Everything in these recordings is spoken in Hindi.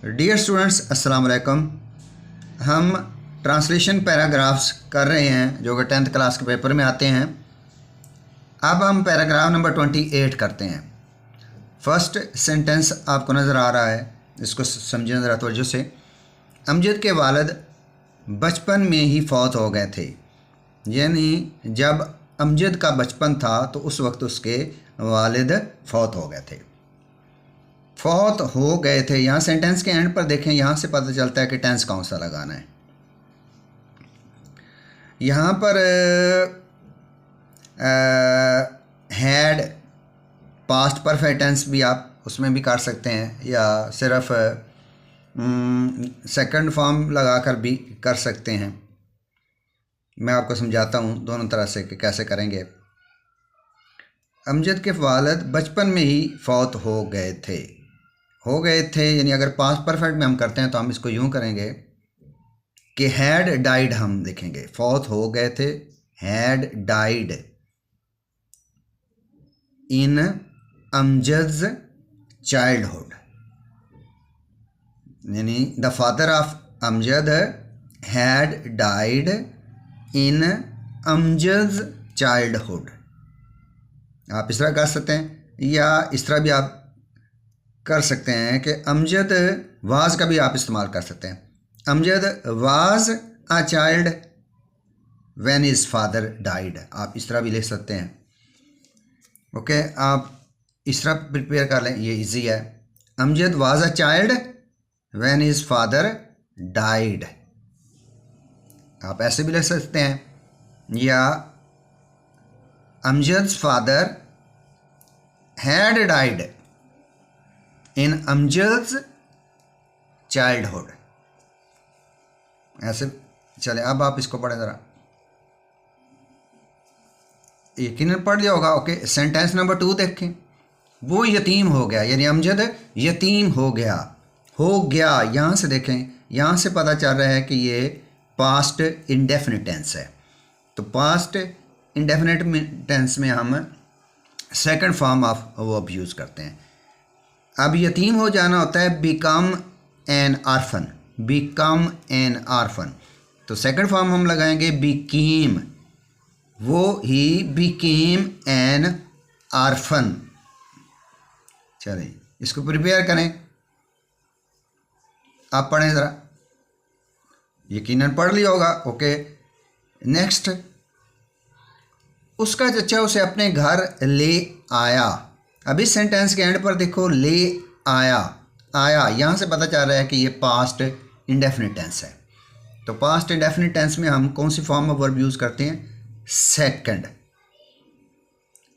डियर स्टूडेंट्स, अस्सलाम वालेकुम। हम ट्रांसलेशन पैराग्राफ्स कर रहे हैं जो कि 10th क्लास के पेपर में आते हैं। अब हम पैराग्राफ नंबर 28 करते हैं। फर्स्ट सेंटेंस आपको नज़र आ रहा है, इसको समझिए ज़रा तवज्जो से। अमजद के वालिद बचपन में ही फौत हो गए थे, यानी जब अमजद का बचपन था तो उस वक्त उसके वालिद फौत हो गए थे। फौत हो गए थे, यहाँ सेंटेंस के एंड पर देखें, यहाँ से पता चलता है कि टेंस कौन सा लगाना है। यहाँ पर हैड पास्ट परफेक्ट टेंस भी आप उसमें भी कर सकते हैं, या सिर्फ सेकंड फॉर्म लगाकर भी कर सकते हैं। मैं आपको समझाता हूँ दोनों तरह से कि कैसे करेंगे। अमजद के वालिद बचपन में ही फौत हो गए थे। हो गए थे यानी अगर पास्ट परफेक्ट में हम करते हैं तो हम इसको यूँ करेंगे कि हैड डाइड हम लिखेंगे। फौत हो गए थे, had died in Amjad's childhood, यानी the father of Amjad had died in Amjad's childhood. आप इस तरह कर सकते हैं, या इस तरह भी आप कर सकते हैं कि अमजद वाज का भी आप इस्तेमाल कर सकते हैं। Amjad was a child when his father died, आप इस तरह भी लिख सकते हैं। ओके, आप इस तरह प्रिपेयर कर लें, ये इजी है। Amjad was a child when his father died, आप ऐसे भी लिख सकते हैं। या Amjad's father had died in Amjad's childhood, ऐसे चले। अब आप इसको पढ़ें ज़रा, यकीनन पढ़ लिया होगा। ओके, सेंटेंस नंबर 2 देखें। वो यतीम हो गया, यानी अमजद यतीम हो गया। हो गया यहाँ से देखें, यहाँ से पता चल रहा है कि ये पास्ट इंडेफिनिट टेंस है। तो पास्ट इंडेफिनिट टेंस में हम second form of verb use करते हैं। अब यतीम हो जाना होता है become an orphan, become an orphan. तो सेकंड फॉर्म हम लगाएंगे बिकेम, वो ही बिकेम एन आर्फन। चलिए इसको प्रिपेयर करें, आप पढ़ें ज़रा, यकीनन पढ़ लिया होगा। Okay, next. उसका चचा उसे अपने घर ले आया। अब इस सेंटेंस के एंड पर देखो, ले आया, आया यहाँ से पता चल रहा है कि ये पास्ट इंडेफिनिट टेंस है। तो पास्ट इंडेफिनिट टेंस में हम कौन सी फॉर्म ऑफ वर्ब यूज़ करते हैं? सेकंड।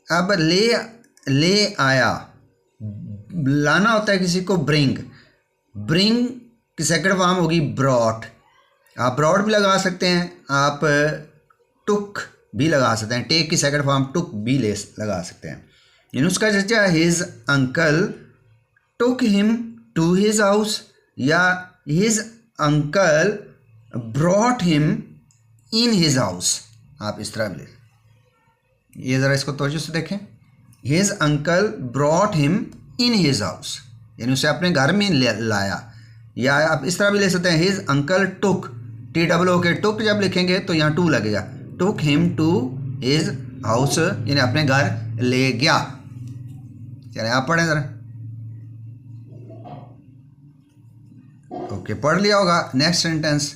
अब ले आया, लाना होता है किसी को, ब्रिंग। ब्रिंग की सेकंड फॉर्म होगी ब्रॉट। आप ब्रॉड भी लगा सकते हैं, आप टुक भी लगा सकते हैं। टेक की सेकंड फॉर्म टुक भी लगा सकते हैं। यानी उसका चचा his uncle took him to his house, या his uncle brought him in his house, आप इस तरह भी। ये ज़रा इसको तवज्जो से देखें। His uncle brought him in his house, यानी उसे अपने घर में लाया। या आप इस तरह भी ले सकते हैं, हिज अंकल टुक, TOO के टुक जब लिखेंगे तो यहाँ टू लगेगा, took him to his house, यानी अपने घर ले गया। चलिए आप पढ़ें ज़रा। ओके, पढ़ लिया होगा। Next sentence.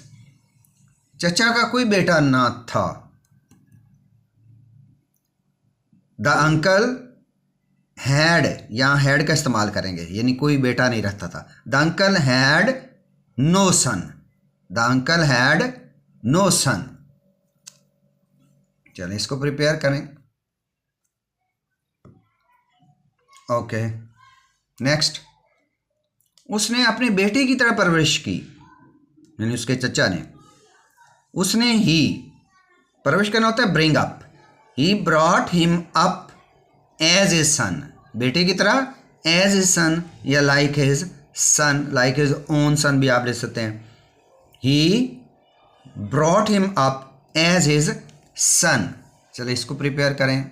चचा का कोई बेटा ना था। द अंकल हैड, यहाँ हैड का इस्तेमाल करेंगे, यानी कोई बेटा नहीं रखता था। The uncle had no son, the uncle had no son. चलिए इसको प्रिपेयर करें। Okay, next. उसने अपने बेटे की तरह परवरिश की, यानी उसके चचा ने। उसने ही, परवरिश करना होता है bring up. He brought him up as a son, बेटे की तरह, एज ए सन, या like his son, like his own son भी आप ले सकते हैं। He brought him up as his son. चलिए इसको प्रिपेयर करें,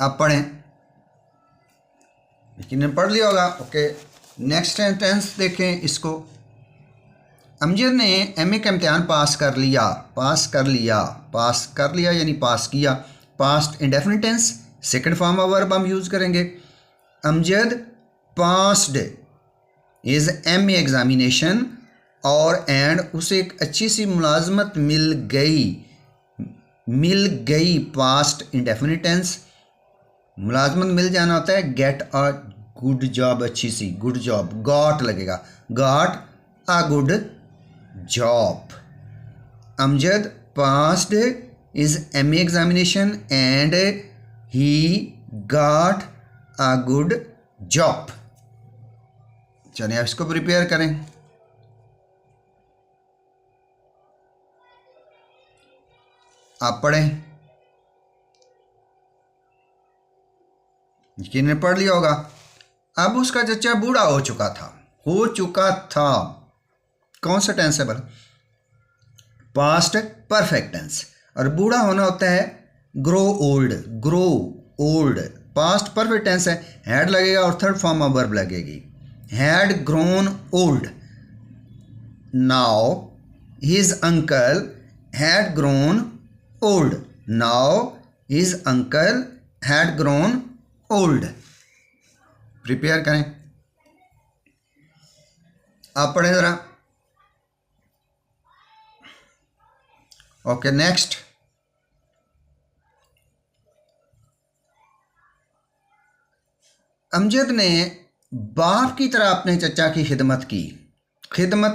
आप पढ़ें। यकीनन पढ़ लिया होगा। ओके, नेक्स्ट सेंटेंस देखें इसको। अमजद ने एमए का इम्तिहान पास कर लिया। पास कर लिया, पास कर लिया यानी पास किया। Past indefinite tense, second form of verb हम यूज़ करेंगे। Amjad passed is MA examination, और एंड उसे एक अच्छी सी मुलाजमत मिल गई। मिल गई पास्ट इंडेफिनिट टेंस। मुलाजमत मिल जाना होता है गेट अ गुड जॉब, अच्छी सी गुड जॉब, गॉट लगेगा, got a good job. Amjad passed is MA examination and he got a good job. चलिए आप इसको प्रिपेयर करें। आप पढ़ें, यकीनन पढ़ लिया होगा। अब उसका चचा बूढ़ा हो चुका था। हो चुका था कौन सा टेंस है? Past perfect tense. और बूढ़ा होना होता है grow old, grow old. Past perfect tense है, हैड लगेगा और थर्ड फॉर्म ऑफ वर्ब लगेगी। Had grown old. Now his uncle had grown old. Now his uncle had grown old. Prepare करें, आप पढ़ें ज़रा। Okay, next. अमजद ने बाप की तरह अपने चचा की खिदमत की। खिदमत